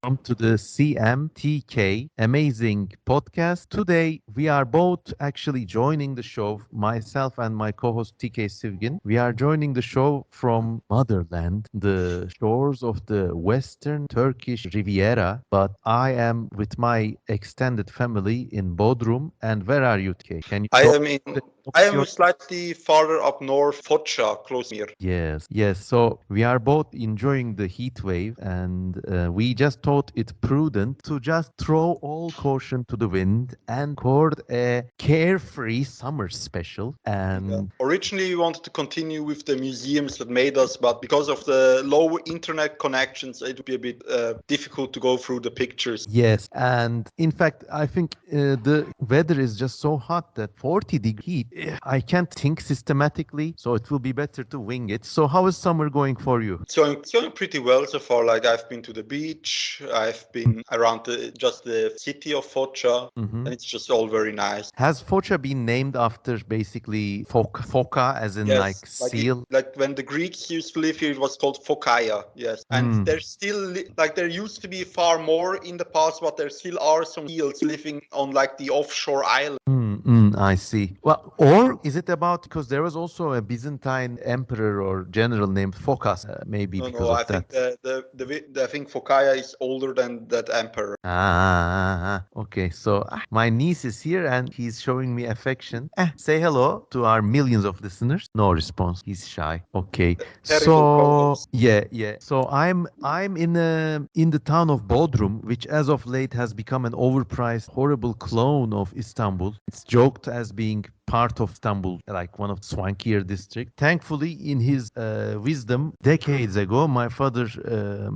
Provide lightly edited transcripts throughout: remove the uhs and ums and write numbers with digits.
Welcome to the CMTK amazing podcast. Today, we are both actually joining the show, myself and my co host TK Sivgin. We are joining the show from motherland, the shores of the Western Turkish Riviera. But I am with my extended family in Bodrum. And where are you, TK? Can you I talk? am in. I What's am your slightly farther up north, Focia, close here. Yes, yes. So we are both enjoying the heat wave, and we just thought it prudent to just throw all caution to the wind and record a carefree summer special. Yeah. And Originally, we wanted to continue with the museums that made us, but because of the low internet connections, it would be a bit difficult to go through the pictures. yes, and in fact, I think the weather is just so hot that 40-degree heat, I can't think systematically, so it will be better to wing it. So, how is summer going for you? It's going pretty well so far. Like I've been to the beach, I've been around just the city of Focia, Mhm. and it's just all very nice. Has Focha been named after basically phoca, as in like Yes, seal? like when the Greeks used to live here, it was called Phocea. Yes, and Mm, there's still like there used to be far more in the past, but there still are some seals living on like the offshore island. I see. Well, or is it about because there was also a Byzantine emperor or general named Phocas, maybe No, because no, I of think that. I think Phocea is older than that emperor. Okay. So my niece is here and he's showing me affection. Say hello to our millions of listeners. No response. He's shy. Okay. Terrible So co-host. yeah. So I'm in the town of Bodrum, which as of late has become an overpriced, horrible clone of Istanbul. It's joked as being part of Istanbul, like one of the swankier districts. Thankfully, in his wisdom, decades ago, my father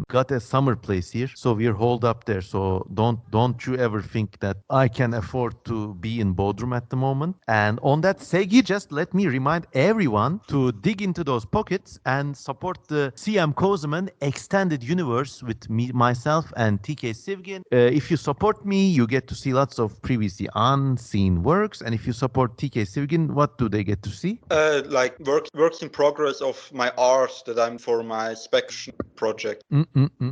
got a summer place here, so we're holed up there. So don't you ever think that I can afford to be in Bodrum at the moment. And on that segi, just let me remind everyone to dig into those pockets and support the CM Kozeman extended universe with me, myself, and TK Sivgin. If you support me, you get to see lots of previously unseen works, and if you support TK Sivgin, what do they get to see? Like works in progress of my art that I'm for my spec project.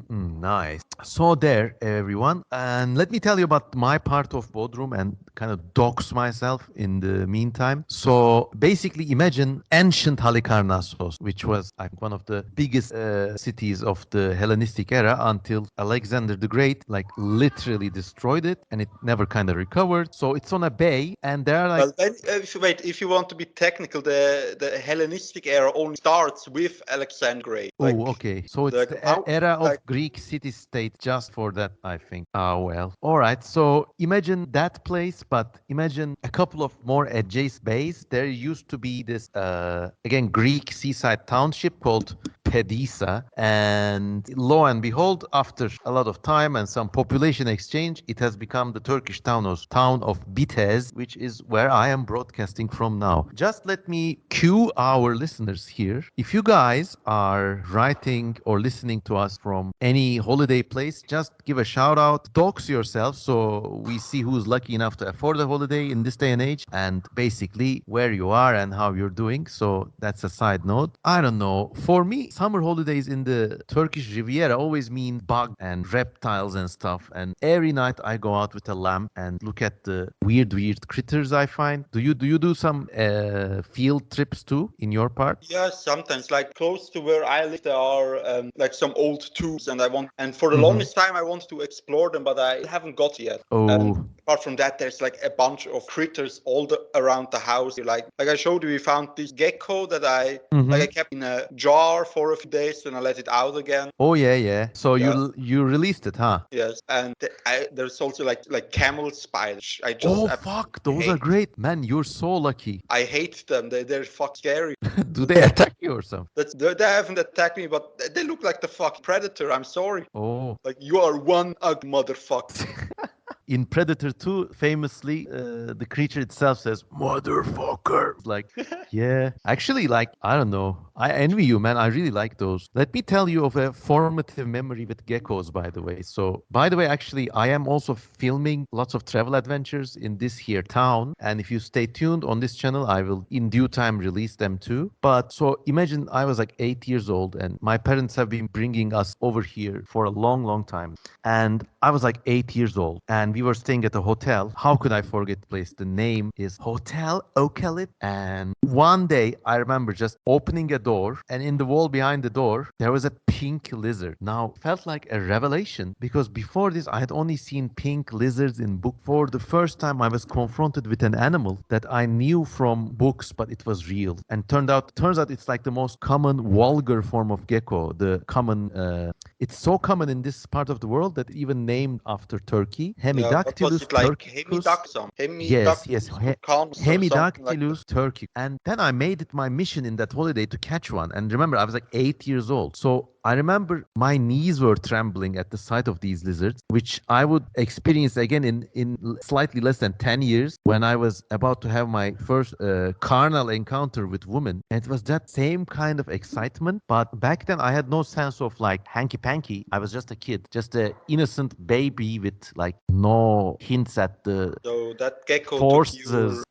Nice. So there, everyone. And let me tell you about my part of Bodrum and kind of dox myself in the meantime. So basically, imagine ancient Halikarnassos, which was like one of the biggest cities of the Hellenistic era until Alexander the Great, like literally destroyed it, and it never kind of recovered. So it's on a bay, and there are like Well, then, if you want to be technical, the Hellenistic era only starts with Alexander Great. oh, okay. So it's Like the how, era of like Greek city-state just for that, I think. Ah, well. All right. So imagine that place, but imagine a couple of more adjacent bays. There used to be this, again, Greek seaside township called Pedesa. And lo and behold, after a lot of time and some population exchange, it has become the Turkish town of Bitez, which is where I am broadcasting from now. Just let me cue our listeners here. If you guys are writing or listening to us from any holiday place, just give a shout out, dox yourself so we see who's lucky enough to afford a holiday in this day and age, and basically where you are and how you're doing. So that's a side note. I don't know. For me, summer holidays in the Turkish Riviera always mean bug and reptiles and stuff. And every night I go out with a lamp and look at the weird critters I find. Do you do some field trips too in your part? yeah, sometimes like close to where I live, there are like some old tubes, and for the Mm-hmm. longest time I want to explore them, but I haven't got yet. And Oh, apart from that, there's like a bunch of critters around the house. Like I showed you, we found this gecko that I mm-hmm. kept in a jar for a few days, then I let it out again. Oh yeah. So Yeah. you released it, huh? Yes, and there's also like camel spiders. I just Oh fuck, absolutely those are hate. great, man. You're so lucky. I hate them. They're fuck scary. Do they attack you or something? They haven't attacked me, but they look like the fucking predator. I'm sorry. Oh. Like you are one ugly motherfucker. In Predator 2, famously, the creature itself says, motherfucker. Like, yeah. Actually, like, I don't know. I envy you, man. I really like those. Let me tell you of a formative memory with geckos, by the way. So, by the way, actually, I am also filming lots of travel adventures in this here town. And if you stay tuned on this channel, I will in due time release them too. But so imagine I was like 8 years old, and my parents have been bringing us over here for a long, long time. And I was like 8 years old, and we were staying at a hotel. How could I forget the place? The name is Hotel Ocalit. And one day, I remember just opening a door, and in the wall behind the door, there was a pink lizard. Now, felt like a revelation because before this, I had only seen pink lizards in book. For the first time, I was confronted with an animal that I knew from books, but it was real. And turns out it's like the most common vulgar form of gecko. The common, it's so common in this part of the world that even named after Turkey, Yeah, what was Hemidactylus it like? turcicus. Yes, Hemidactylus turcanus or something like that. Hemidactylus turkey. And then I made it my mission in that holiday to catch one. And remember, I was like 8 years old. So I remember my knees were trembling at the sight of these lizards, which I would experience again in slightly less than 10 years when I was about to have my first carnal encounter with women. And it was that same kind of excitement. But back then, I had no sense of like hanky panky. I was just a kid, just an innocent baby with like no hints at the So that gecko took forces. your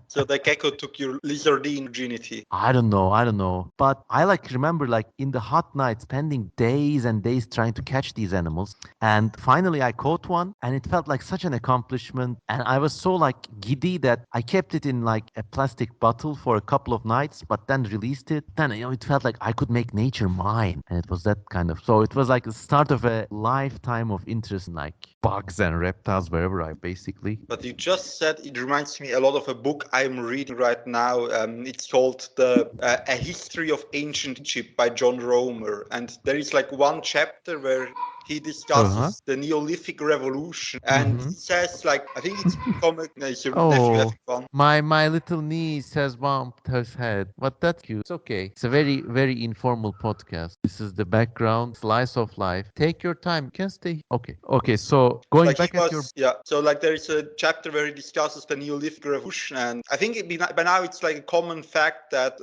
so the gecko took your lizardine virginity. I don't know. But I like remember like in the hot night spending days and days trying to catch these animals. And finally I caught one and it felt like such an accomplishment. And I was so like giddy that I kept it in like a plastic bottle for a couple of nights, but then released it. Then it felt like I could make nature mine. And it was that kind of so it was like the start of a lifetime of interest in like bugs and reptiles wherever I basically. But you just said it reminds me a lot of a book I'm reading right now. It's called the A History of Ancient Egypt by John Romer, and there is like one chapter where he Uh-huh. discusses the Neolithic Revolution, and Mm-hmm. he says like I think it's comic. Is your nephew Oh, having fun? my little niece has bumped her head, but that's cute. It's okay. It's a very informal podcast. This is the background slice of life. Take your time. You can stay. Okay. So going Like he back at your. was, yeah. So like there is a chapter where he discusses the Neolithic Revolution, and I think by now it's like a common fact that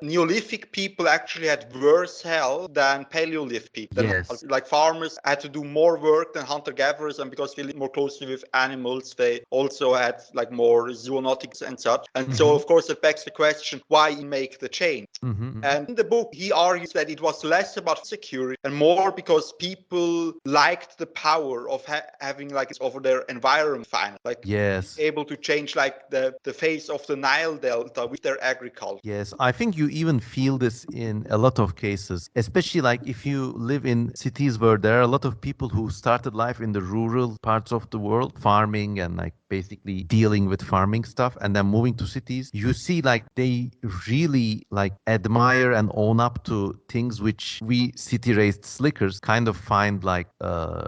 Neolithic people actually had worse health than Paleolithic people. Yes. Like farmers had to do more work than hunter-gatherers, and because they lived more closely with animals, they also had like more zoonotics and such. And so Mm-hmm. of course it begs the question, why make the change? Mm-hmm. And in the book, he argues that it was less about security and more because people liked the power of having like over their environment, finally, like being Yes. able to change like the face of the Nile Delta with their agriculture. Yes, I think you even feel this in a lot of cases, especially like if you live in cities where there are a lot of people who started life in the rural parts of the world, farming and like basically dealing with farming stuff and then moving to cities. You see like they really like admire and own up to things which we city raised slickers kind of find like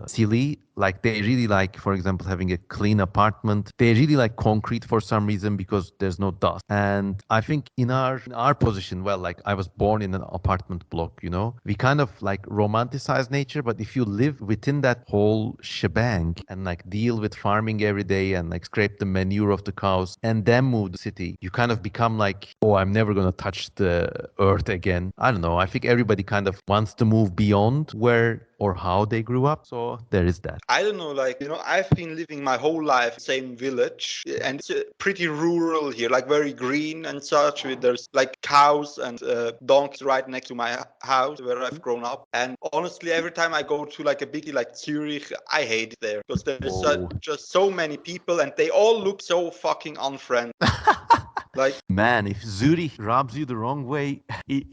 silly. Like they really like, for example, having a clean apartment. They really like concrete for some reason because there's no dust. And I think in our position, well, like I was born in an apartment block, we kind of like romanticize nature. But if you live within that whole shebang and like deal with farming every day and like scrape the manure of the cows and then move the city, you kind of become like, oh, I'm never gonna touch the earth again. I don't know. I think everybody kind of wants to move beyond where or how they grew up. So there is that. I don't know, like, I've been living my whole life in the same village, and it's pretty rural here, like very green and such. There's like cows and donkeys right next to my house where I've grown up. And honestly, every time I go to like a big like Zurich, I hate it there because there's Whoa. just so many people and they all look so fucking unfriendly. Like, Man, if Zurich rubs you the wrong way,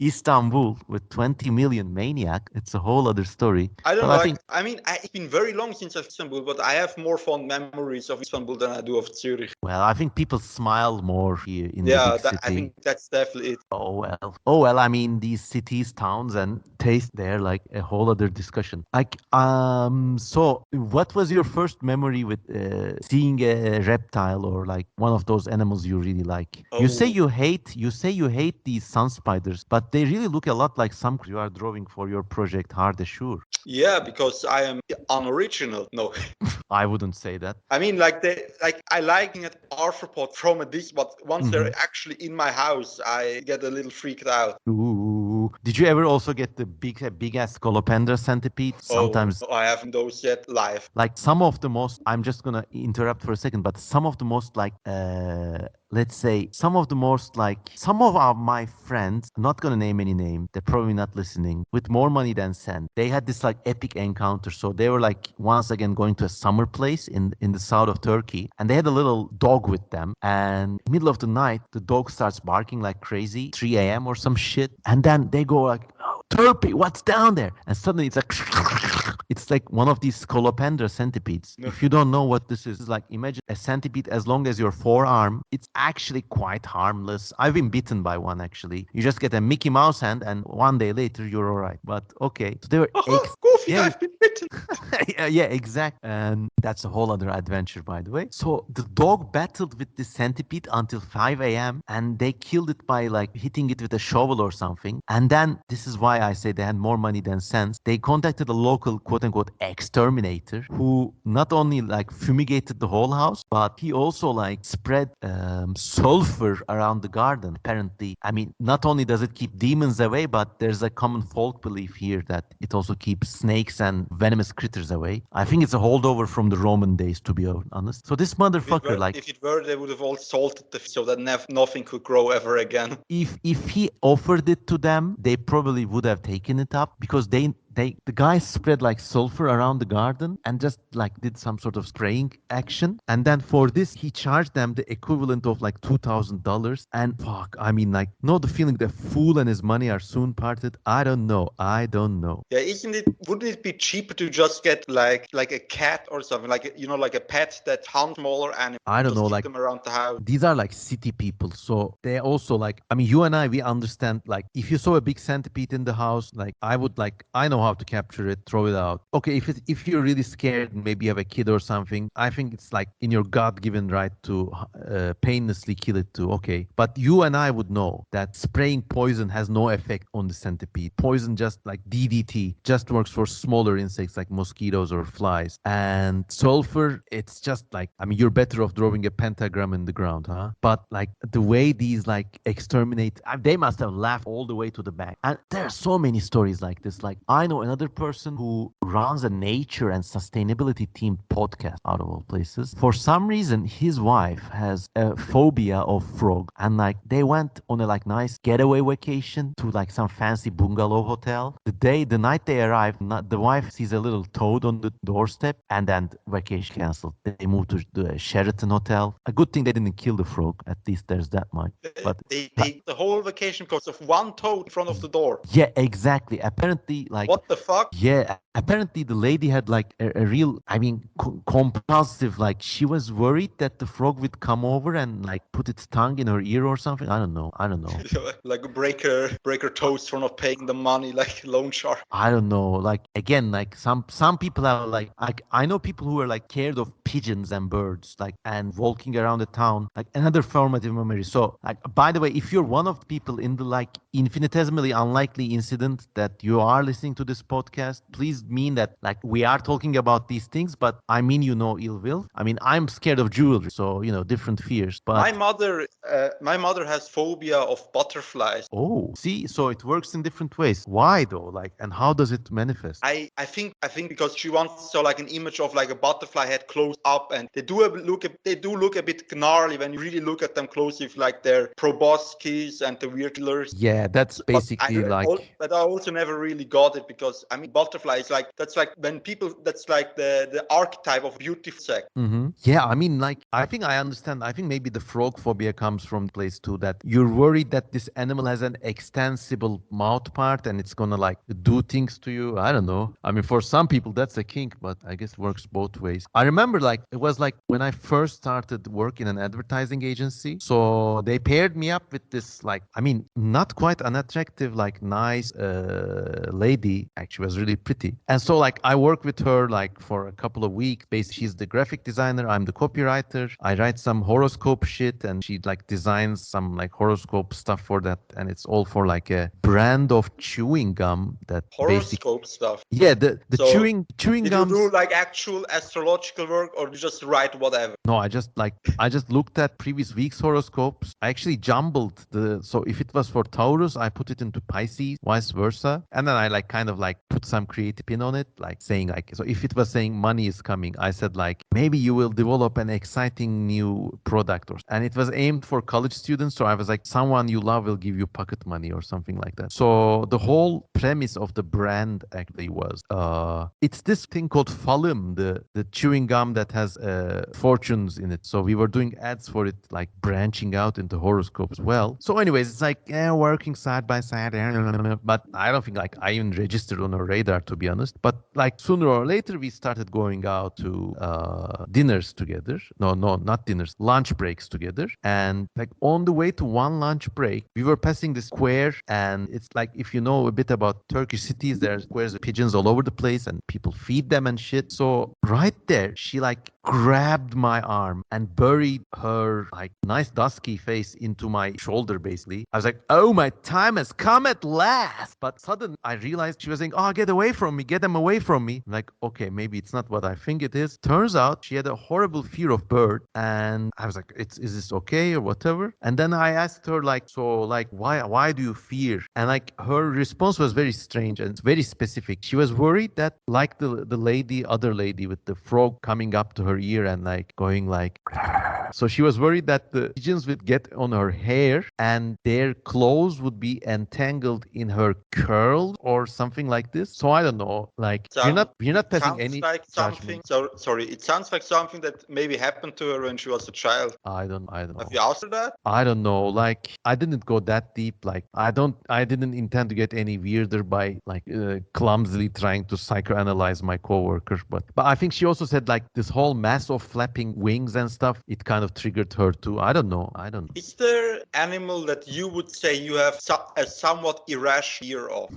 Istanbul with 20 million maniac, it's a whole other story. I don't But know, I like, think, I mean, it's been very long since I've Istanbul, but I have more fond memories of Istanbul than I do of Zurich. well, I think people smile more here in the Yeah, big I city. think that's definitely it. Oh well. Oh well, I mean these cities, towns and taste there like a whole other discussion. Like so what was your first memory with seeing a reptile or like one of those animals you really like? Oh, You say you hate these sun spiders, but they really look a lot like some you are drawing for your project Hard Assure. yeah, because I am unoriginal. No. I wouldn't say that. I mean, like I liking an arthropod from a distance, but once Mhm. they're actually in my house, I get a little freaked out. Ooh. Did you ever also get the big ass Scolopendra centipede? Oh, Sometimes, no, I haven't those yet live. like some of the most, I'm just gonna interrupt for a second, but some of the most like, let's say, some of my friends, I'm not gonna name any name, they're probably not listening, with more money than sand. They had this like epic encounter. So they were like once again going to a summer place in the south of Turkey, and they had a little dog with them. And middle of the night, the dog starts barking like crazy, 3 a.m. or some shit, and then they go like, Turpy, what's down there? And suddenly it's like, it's like one of these Scolopendra centipedes. No. If you don't know what this is, it's like imagine a centipede as long as your forearm. It's actually quite harmless. I've been bitten by one actually. You just get a Mickey Mouse hand, and one day later you're all right. But okay, so they were Goofy, yeah, I've been bitten. yeah, exact. And that's a whole other adventure, by the way. So the dog battled with the centipede until 5 a.m. and they killed it by like hitting it with a shovel or something. And then this is why I say they had more money than sense. They contacted a local quote unquote exterminator who not only like fumigated the whole house, but he also like spread sulfur around the garden. Apparently, I mean, not only does it keep demons away, but there's a common folk belief here that it also keeps snakes and venomous critters away. I think it's a holdover from the Roman days, to be honest. So this motherfucker, like, If it were, they would have all salted the so that nothing could grow ever again. if he offered it to them, they probably would have taken it up because the guy spread like sulfur around the garden and just like did some sort of spraying action. And then for this, he charged them the equivalent of like $2,000. And fuck, I mean, like, know the feeling the fool and his money are soon parted. I don't know. I don't know. Yeah, wouldn't it be cheaper to just get like a cat or something, like like a pet that hunts smaller animals, I don't just know. keep Like, them around the house? these are like city people, so they also like, I mean, you and I, we understand, like if you saw a big centipede in the house, like I know how to capture it, throw it out. Okay, if you're really scared and maybe you have a kid or something, I think it's like in your god-given right to painlessly kill it too. Okay, but you and I would know that spraying poison has no effect on the centipede. Poison, just like DDT, just works for smaller insects like mosquitoes or flies. And sulfur, it's just like, I mean, you're better off drawing a pentagram in the ground, huh? But like the way these like exterminate, they must have laughed all the way to the bank. And there are so many stories like this. Like I know another person who runs a nature and sustainability themed podcast out of all places. For some reason, his wife has a phobia of frog, and like they went on a like nice getaway vacation to like some fancy bungalow hotel. The night they arrived, the wife sees a little toad on the doorstep, and then vacation canceled. They moved to the Sheraton hotel. A good thing they didn't kill the frog. At least there's that much. But They the whole vacation because of one toad in front of the door. yeah, exactly. Apparently, like, What the fuck? yeah, apparently the lady had like a real, I mean, compulsive, like she was worried that the frog would come over and like put its tongue in her ear or something. I don't know. I don't know. Like a breaker toads for not paying the money, like loan shark. I don't know. Like again, like some people have like I know people who are like scared of pigeons and birds, like and walking around the town, like another formative memory. So like by the way, if you're one of the people in the like infinitesimally unlikely incident that you are listening to this podcast, please mean that like we are talking about these things, but I mean you know ill will. I mean I'm scared of jewelry, so different fears. But My mother has phobia of butterflies. oh, see, so it works in different ways. Why though? Like, and how does it manifest? I think because she wants so like an image of like a butterfly head close up, and they do look a bit gnarly when you really look at them closely, with like their proboscis and the weird killers. Yeah, that's But basically like. but I also never really got it because I mean butterfly is like that's like when people that's like the archetype of beautiful insect. Yeah, I mean, like, I think I understand. I think maybe the frog phobia comes from the place too that you're worried that this animal has an extensible mouth part and it's gonna like do things to you. I don't know. I mean, for some people that's a kink, but I guess it works both ways. I remember like it was like when I first started work in an advertising agency. So they paired me up with this like, I mean, not quite unattractive, like nice lady. Actually, was really pretty. And so like I worked with her like for a couple of weeks. Basically, she's the graphic designer. I'm the copywriter. I write some horoscope shit, and she like designs some like horoscope stuff for that. And it's all for like a brand of chewing gum that basic. Horoscope stuff. Yeah, the So chewing did you do gums. like actual astrological work, or you just write whatever? No, I just looked at previous week's horoscopes. I actually jumbled so if it was for Taurus, I put it into Pisces, vice versa. And then I like kind of like put some creative pin on it, like saying like, so if it was saying money is coming, I said like maybe you will develop an exciting new product, and it was aimed for college students. So I was like, someone you love will give you pocket money or something like that. So the whole premise of the brand actually was it's this thing called Falum, the chewing gum that has fortunes in it. So we were doing ads for it, like branching out into horoscopes as well. So anyways, it's like working side by side, but I don't think like I even registered on her radar, to be honest. But like sooner or later we started going out to dinners together. No, not dinners, lunch breaks together. And like on the way to one lunch break, we were passing the square, and it's like, if you know a bit about Turkish cities, there's squares of pigeons all over the place and people feed them and shit. So right there, she like grabbed my arm and buried her like nice dusky face into my shoulder, basically. I was like, oh, my time has come at last. But suddenly I realized she was saying, oh, get away from me, get them away from me. I'm like, okay, maybe it's not what I think it is. Turns out she had a horrible fear of bird. And I was like, is this okay or whatever? And then I asked her like, so like, why do you fear? And like her response was very strange and very specific. She was worried that like the other lady with the frog coming up to her ear and like going like, so she was worried that the pigeons would get on her hair and their claws would be entangled in her curl or something like this. So I don't know. Like we're not passing Sounds any like something. judgment. So sorry, it sounds like something that maybe happened to her when she was a child. I don't Have know. you asked her that? I don't know. Like I didn't go that deep. Like I didn't intend to get any weirder by like clumsily trying to psychoanalyze my coworker. But I think she also said like this whole mass of flapping wings and stuff. It kind of triggered her too. I don't know. I don't. Is there animal that you would say you have a somewhat irrational fear of?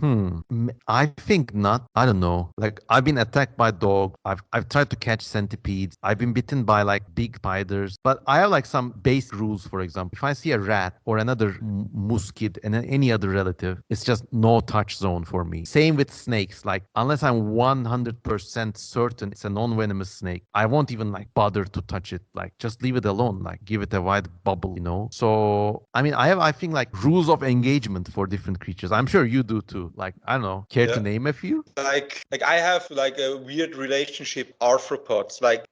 I think not. I don't know. Like I've been attacked by dog. I've tried to catch centipedes. I've been bitten by like big spiders. But I have like some basic rules. For example, if I see a rat or another muskid and any other relative, it's just no touch zone for me. Same with snakes. Like unless I'm 100% certain it's a non-venomous snake, I won't even like bother to touch it. Like just leave it alone. Like give it a wide bubble. So I mean, I think like rules of engagement for different creatures. I'm sure you do too. Like I don't know. Care to Yeah. name a few? Like I have like a weird relationship arthropods, like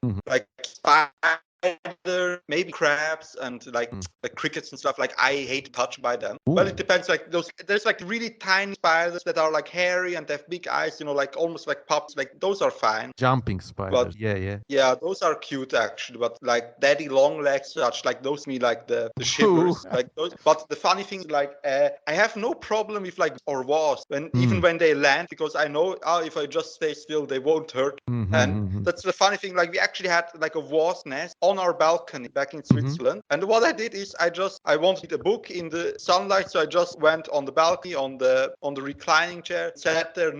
spider, maybe crabs and like crickets and stuff. Like I hate touched by them. Ooh. Well, it depends. Like there's like really tiny spiders that are like hairy and they have big eyes. Like almost like pups. Like those are fine. Jumping But spiders. Yeah. yeah, those are cute actually. But like daddy long legs, such like those me like the Ooh. shivers. Like those. But the funny thing is like I have no problem with like or wasps even Mm. when they land because I know if I just stay still they won't hurt. And that's the funny thing. Like we actually had like a wasp nest on our balcony back in Switzerland. And what I did is I wanted a book in the sunlight, so I just went on the balcony on the reclining chair, sat there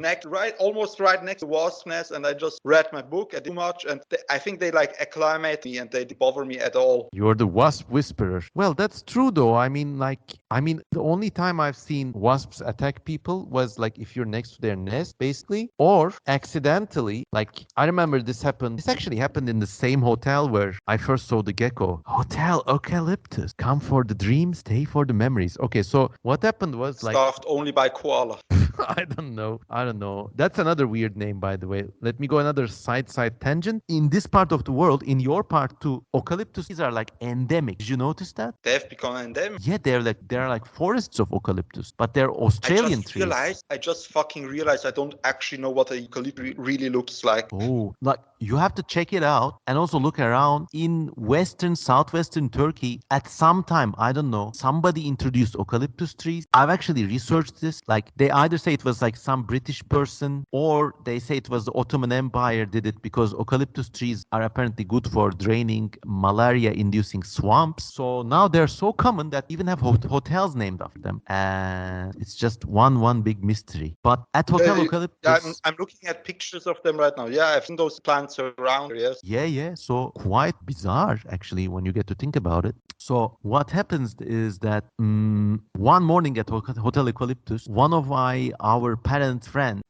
almost right next to the wasp nest, and I just read my book. I did too much, and I think they like acclimate me and they didn't bother me at all. You're the wasp whisperer. Well, that's true though. I mean, the only time I've seen wasps attack people was like if you're next to their nest, basically, or accidentally. Like I remember this happened. This actually happened in the same hotel where I first saw the gecko. Hotel Eucalyptus. Come for the dreams, stay for the memories. Okay, so what happened was like Staffed only by koala. I don't know. That's another weird name, by the way. Let me go another side tangent. In this part of the world, in your part too, eucalyptus are like endemic. Did you notice that? They've become endemic. Yeah, there are like forests of eucalyptus, but they're Australian trees. I just fucking realized I don't actually know what a eucalyptus really looks like. Oh, like you have to check it out and also look around in southwestern Turkey, at some time, I don't know, somebody introduced eucalyptus trees. I've actually researched this. Like they either say it was like some British person, or they say it was the Ottoman Empire did it because eucalyptus trees are apparently good for draining malaria-inducing swamps. So now they're so common that even have hotels named after them, and it's just one big mystery. But at Yeah, Hotel yeah, Eucalyptus, I'm looking at pictures of them right now. Yeah, I've seen those plants around. Yes. yeah. So quite bizarre, actually, when you get to think about it. So what happens is that one morning at Hotel Eucalyptus, one of our parent friend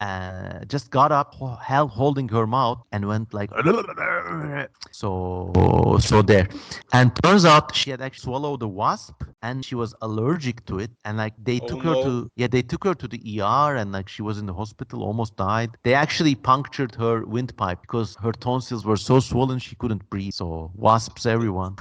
just got up, held holding her mouth, and went like so there. And turns out she had actually swallowed a wasp, and she was allergic to it. And like Oh no. they took her to the ER, and like she was in the hospital, almost died. They actually punctured her windpipe because her tonsils were so swollen she couldn't breathe. So wasps, everyone.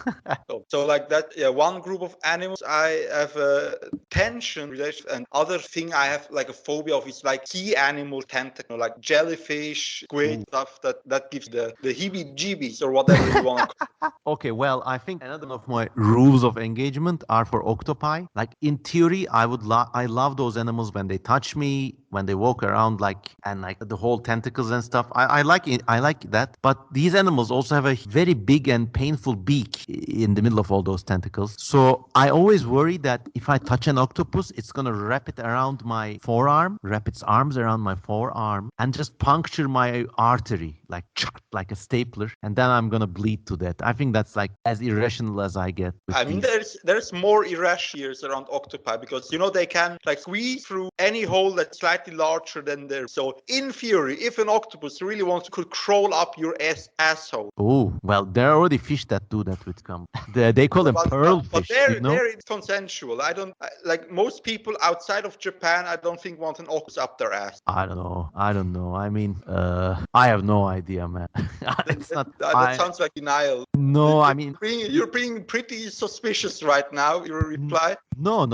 So like that, yeah, one group of animals I have a tension relation, and other thing I have like a phobia of is like sea animal tentacle, like jellyfish, squid, Ooh. stuff that gives the heebie-jeebies or whatever you want to call Okay, well, I think another of my rules of engagement are for octopi. Like in theory, I love those animals when they touch me, when they walk around, like and like the whole tentacles and stuff. I like it. I like that. But these animals also have a very big and painful beak in the middle of all those tentacles. So I always worry that if I touch an octopus, it's gonna wrap it around my forearm, wrap its arms around my forearm, and just puncture my artery like a stapler, and then I'm gonna bleed to death. I think that's like as irrational as I get with I mean, these. there's more irrational fears around octopi because they can like squeeze through any hole that's slightly larger than theirs. So in theory, if an octopus really wants to, could crawl up your asshole. Oh, well, there are already fish that do that with cum. They call Yeah, them pearl but fish. Do you know? there it's consensual. Like most people outside of Japan. I don't think want an octopus up their ass. I don't know. I don't know. I mean, I have no idea, man. Then It's not. that I sounds like denial. no. I mean, You're being pretty suspicious right now. Your reply. no.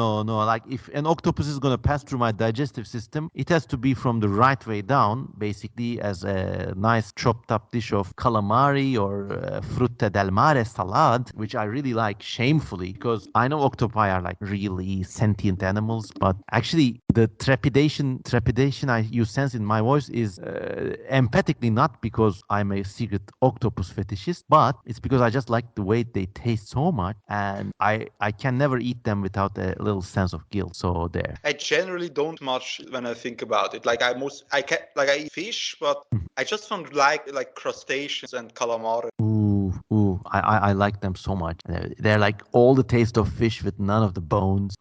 Like if an octopus is gonna pass through my digestive system, it has to be from the right way down, basically as a nice chopped up dish of calamari or frutta del mare salad, which I really like shamefully because I know octopi are like really sentient animals, but actually the trepidation you sense in my voice is empathically not because I'm a secret octopus fetishist, but it's because I just like the way they taste so much, and I can never eat them without a little sense of guilt. So there. I generally don't much when I think about it. Like I eat fish, but I just don't like crustaceans and calamari. Ooh, I like them so much. They're like all the taste of fish with none of the bones.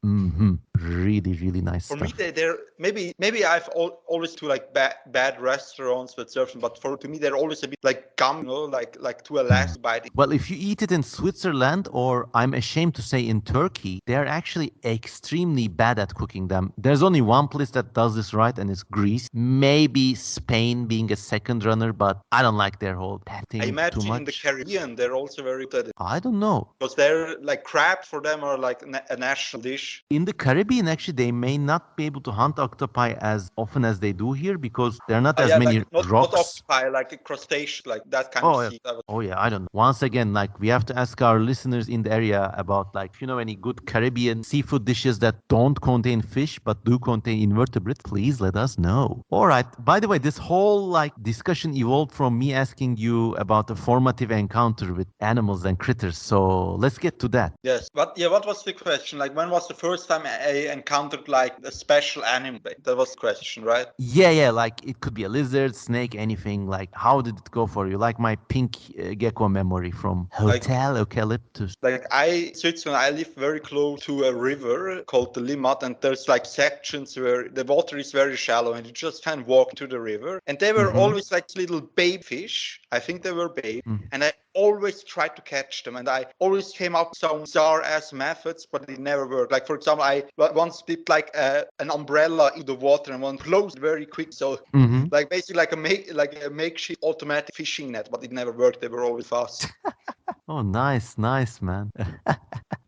Really nice For me, stuff. they're maybe I've always to like bad restaurants that serve them, but for to me they're always a bit like gum, like to a last bite. Well, if you eat it in Switzerland, or I'm ashamed to say in Turkey, they're actually extremely bad at cooking them. There's only one place that does this right, and it's Greece. Maybe Spain being a second runner, but I don't like their whole I thing too imagine in the much. Caribbean they're also very good at it I don't know. because they're like crab for them are like a national dish. In the Caribbean, actually, they may not be able to hunt octopi as often as they do here because there are not as Yeah, like many not rocks. octopi, like a crustacean, like that kind of Oh, yeah. sea. Oh, yeah. I don't know. Once again, like we have to ask our listeners in the area about like, if you know any good Caribbean seafood dishes that don't contain fish but do contain invertebrates, please let us know. All right. By the way, this whole like discussion evolved from me asking you about a formative encounter with animals and critters. So let's get to that. Yes, but yeah, what was the question? Like, when was the first time I encountered like a special animal? That was the question, right? Yeah. Like it could be a lizard, snake, anything. Like, how did it go for you? Like my pink gecko memory from Like, Hotel Eucalyptus. Switzerland, I live very close to a river called the Limmat, and there's like sections where the water is very shallow and you just can walk to the river. And they were Mm-hmm. always like little baby fish. I think they were baby. Mm. And I always tried to catch them, and I always came up with some bizarre ass methods, but it never worked. Like, for example, I once dipped like an umbrella in the water and one closed very quick. So Mm-hmm. like basically like a makeshift automatic fishing net, but it never worked. They were always fast. Oh, nice, man.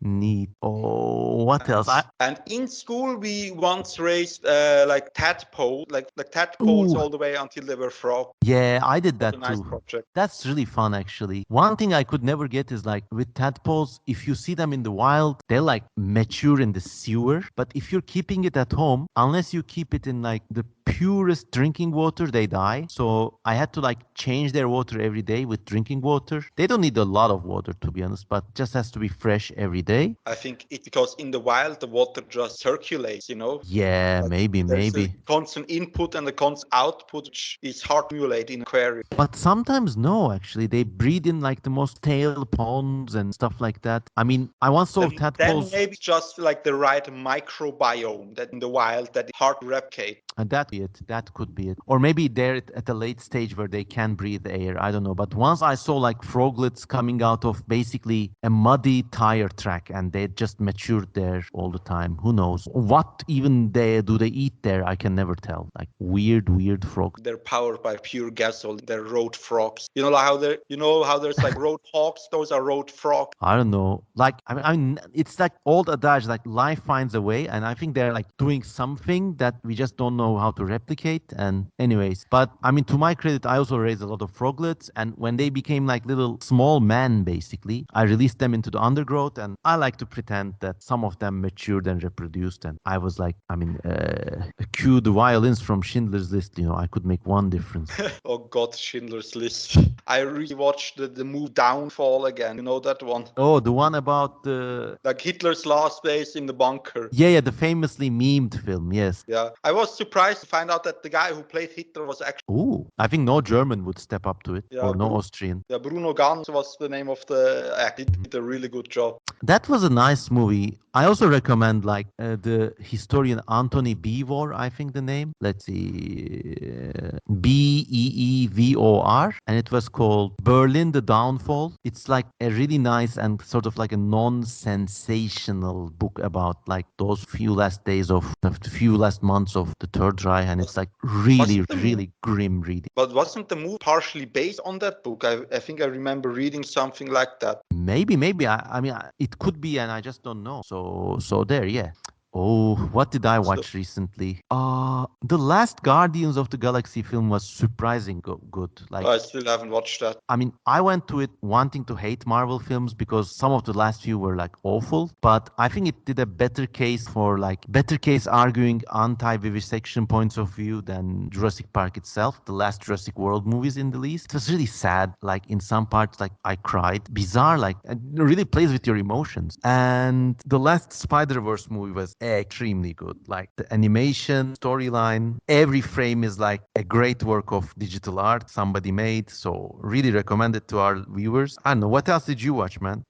Neat. Oh, what else? And in school, we once raised like tadpole, like tadpoles Ooh, all the way until they were frog. yeah, I did Was a that nice too. project. That's really fun, actually. One thing I could never get is like with tadpoles, if you see them in the wild, they're like mature in the sewer. But if you're keeping it at home, unless you keep it in like the purest drinking water, they die. So I had to like change their water every day with drinking water. They don't need a lot of water, to be honest, but just has to be fresh every day. I think it's because in the wild the water just circulates, you know. Yeah, Like maybe, there's a maybe. constant input and a constant output, which is hard to emulate in aquarium. But sometimes no, actually. They breed in like the most tail ponds and stuff like that. I mean, I once saw Then tadpoles. maybe just like the right microbiome that in the wild that is hard to replicate. And that be it. That could be it. Or maybe they're at a late stage where they can breathe air. I don't know. But once I saw like froglets coming out of basically a muddy tire track and they just matured there all the time. Who knows? What even they do they eat there? I can never tell. Like weird frogs. They're powered by pure gasoline. They're road frogs. You know like how there, you know how there's like road hogs. Those are road frogs. I don't know. Like I mean, it's like old adage, like life finds a way, and I think they're like doing something that we just don't know how to replicate. And anyways, but I mean, to my credit, I also raised a lot of froglets, and when they became like little small men, basically, I released them into the undergrowth, and I like to pretend that some of them matured and reproduced, and I was like, I mean, cue the violins from Schindler's List. You know, I could make one difference. Oh God, Schindler's List. I rewatched the movie Downfall again. You know that one? Oh, the one about the Like Hitler's last days in the bunker. yeah, the famously memed film. Yes. Yeah, I was surprised to find out that the guy who played Hitler was actually Ooh, I think no German would step up to it, yeah, or no Austrian. Bruno Ganz was the name of the actor. He did a really good job. That was a nice movie. I also recommend like the historian Anthony Beevor, I think the name. Let's see, Beevor, and it was called Berlin: The Downfall. It's like a really nice and sort of like a non-sensational book about like those few last days of the few last months of the Third Reich, and it's like really, Wasn't the really grim reading. But wasn't the movie partially based on that book? I think I remember reading something like that. Maybe. I mean, it could be, and I just don't know. So there, yeah. Oh, what did I So watch recently? The last Guardians of the Galaxy film was surprising good. Like, I still haven't watched that. I mean, I went to it wanting to hate Marvel films because some of the last few were like awful, but I think it did a better case arguing anti-vivisection points of view than Jurassic Park itself, the last Jurassic World movies in the least. It was really sad. Like in some parts, like I cried. Bizarre, like it really plays with your emotions. And the last Spider-Verse movie was extremely good. Like the animation, storyline, every frame is like a great work of digital art somebody made. So really recommend it to our viewers. I don't know. What else did you watch, man?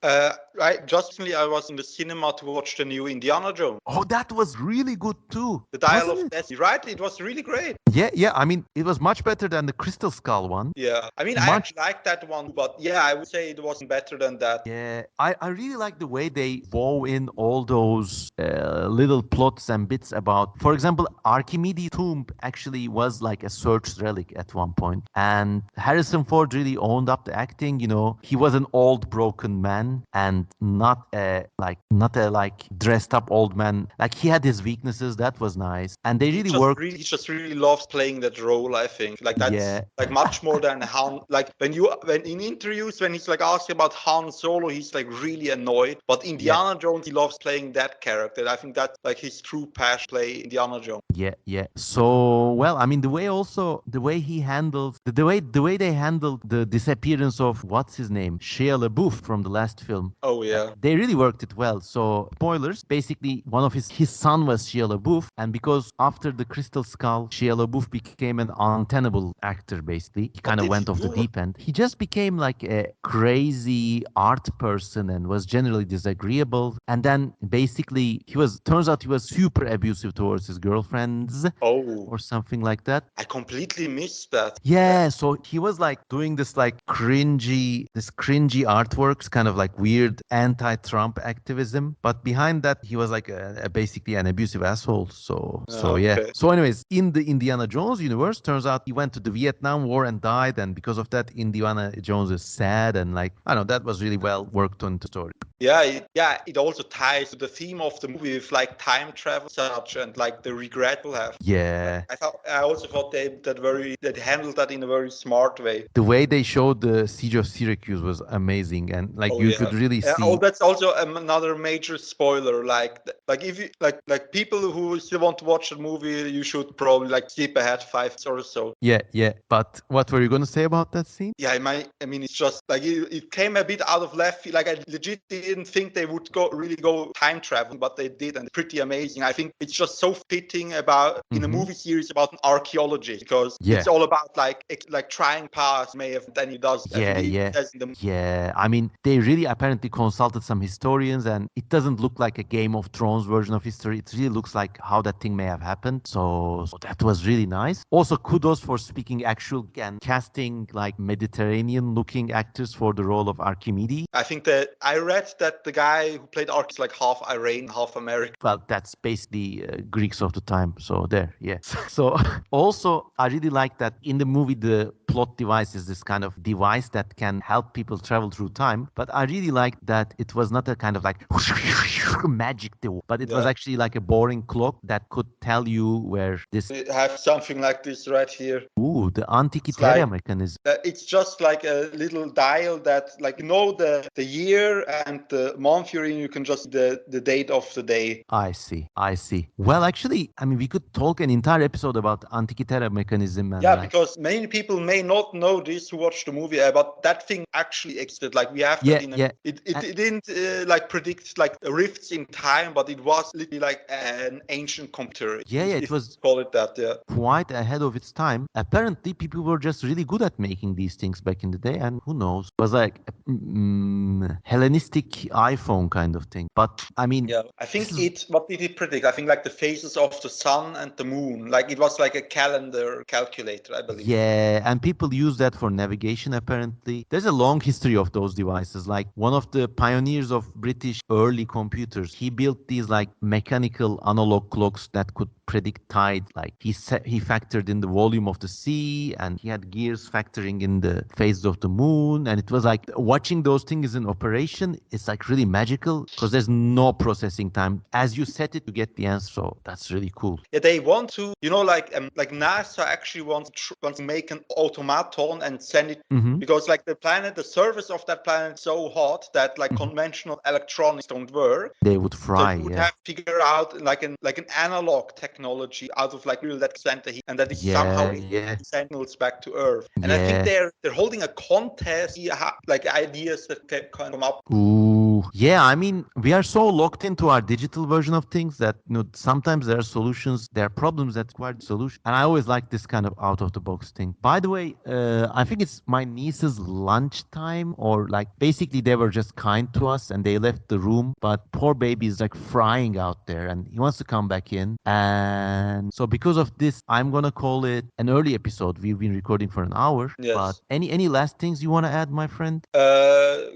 Right, just recently I was in the cinema to watch the new Indiana Jones, Oh, that was really good too. The Dial Wasn't of it? Destiny. Right, it was really great. Yeah. I mean, it was much better than the Crystal Skull one. Yeah, I mean I Much. actually liked that one, but yeah, I would say it wasn't better than that. Yeah, I really like the way they wove in all those little plots and bits about, for example, Archimedes' tomb actually was like a search relic at one point. And Harrison Ford really owned up the acting. You know, he was an old broken man and not a like dressed up old man. Like he had his weaknesses. That was nice, and they really worked. He just really loves playing that role. I think like that's Yeah, like much more than Han. Like when in interviews when he's like asking about Han Solo, he's like really annoyed. But yeah. Indiana Jones, he loves playing that character. I think that's like his true passion, play Indiana Jones. Yeah. So, well, I mean, the way he handles the way they handled the disappearance of what's his name, Shia LaBeouf from the last film. Oh yeah. They really worked it well. So, spoilers, basically, one of his son was Shia LaBeouf, and because after the Crystal Skull, Shia LaBeouf became an untenable actor. Basically, he What kind of did he went off the do? deep end. He just became like a crazy art person and was generally disagreeable. And then basically, turns out he was super abusive towards his girlfriends Oh, or something like that. I completely missed that. Yeah, so he was like doing this cringy artworks, kind of like weird anti-Trump activism, but behind that he was like basically an abusive asshole. So yeah. Okay. So anyways, in the Indiana Jones universe, turns out he went to the Vietnam War and died, and because of that, Indiana Jones is sad, and like I don't know, that was really well worked on the story. Yeah, it also ties to the theme of the movie with like time travel such and like the regret we'll have. Yeah. I also thought they handled that in a very smart way. The way they showed the siege of Syracuse was amazing, and like Oh you yeah. could really Oh, see. that's also another major spoiler. Like if you like people who still want to watch the movie, you should probably like skip ahead 5 or so. Yeah, yeah. But what were you gonna say about that scene? Yeah, I mean, it's just like it came a bit out of left field. Like I legit didn't think they would really go time traveling, but they did, and pretty amazing. I think it's just so fitting about in a Mm-hmm. movie series about an archaeologist because Yeah. it's all about like trying past may have then he does. I think Yeah, he yeah. says in the Yeah, I mean, they really apparently consulted some historians, and it doesn't look like a Game of Thrones version of history. It really looks like how that thing may have happened. So that was really nice. Also, kudos for speaking actual and casting like Mediterranean-looking actors for the role of Archimedes. I think that I read that the guy who played Ark is like half Iranian, half American. Well, that's basically Greeks of the time. So there, yeah. So also, I really like that in the movie, the plot device is this kind of device that can help people travel through time. But I really like that it was not a kind of like magic device, but it was Yeah. actually like a boring clock that could tell you where this. We have something like this right here. Ooh, the It's like Antikythera mechanism. it's just like a little dial that like the year and the month you're in, you can just the date of the day. I see. I see. Well, actually, I mean, we could talk an entire episode about Antikythera mechanism and Yeah, like. because many people may not know this who watch the movie, but that thing actually existed. Like we have Yeah, that in yeah. it didn't like predict like rifts in time, but it was literally like an ancient computer. Yeah, yeah, it If you was call it that, yeah. quite ahead of its time. Apparently, people were just really good at making these things back in the day, and who knows? It was like a Hellenistic iPhone kind of thing. But I mean, Yeah, I this think is what did it predict? I think like the phases of the sun and the moon. Like it was like a calendar calculator, I believe. yeah, and people use that for navigation apparently. There's a long history of those devices. Like one of the pioneers of British early computers, he built these like mechanical analog clocks that could predict tide. Like he factored in the volume of the sea, and he had gears factoring in the phases of the moon, and it was like watching those things in operation. It's like really magical because there's no processing time. As you set it, you get the answer. So that's really cool. Yeah, they want to, like NASA actually wants to make an automaton and send it Hmm. because like the surface of that planet is so hot that like conventional electronics don't work. They would So fry, you would yeah. have to figure out like an analog technology out of like real that send the heat and that is somehow Yeah, yeah, signals back to Earth. And I think yeah. they're holding a contest, see like ideas that can come up. Ooh, yeah. I mean, we are so locked into our digital version of things that sometimes there are solutions, there are problems that require solution. And I always like this kind of out of the box thing. By the way, I think it's my niece's lunchtime, or like basically they were just kind to us and they left the room. But poor baby is like frying out there, and he wants to come back in. And so because of this, I'm gonna call it an early episode. We've been recording for an hour. But Yes. any last things you want to add, my friend?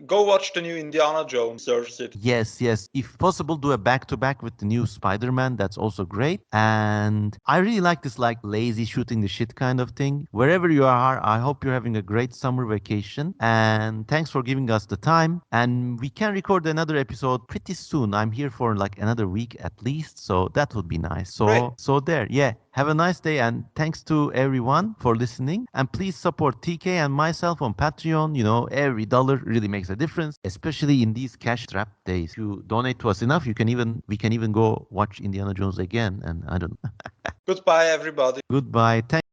Go watch the new Indiana Jones. Serves it. Yes, yes. If possible, do a back-to-back with the new Spider-Man. That's also great. And I really like this like lazy shooting the shit kind of thing. Wherever you are, I hope you're having a great summer vacation. And thanks for giving us the time. And we can record another episode pretty soon. I'm here for like another week at least. So that would be nice. Great. So there, yeah. Have a nice day, and thanks to everyone for listening. And please support TK and myself on Patreon. Every dollar really makes a difference, especially in these cash-strapped days. If you donate to us enough, we can even go watch Indiana Jones again. And I don't know. Goodbye, everybody. Goodbye. Thank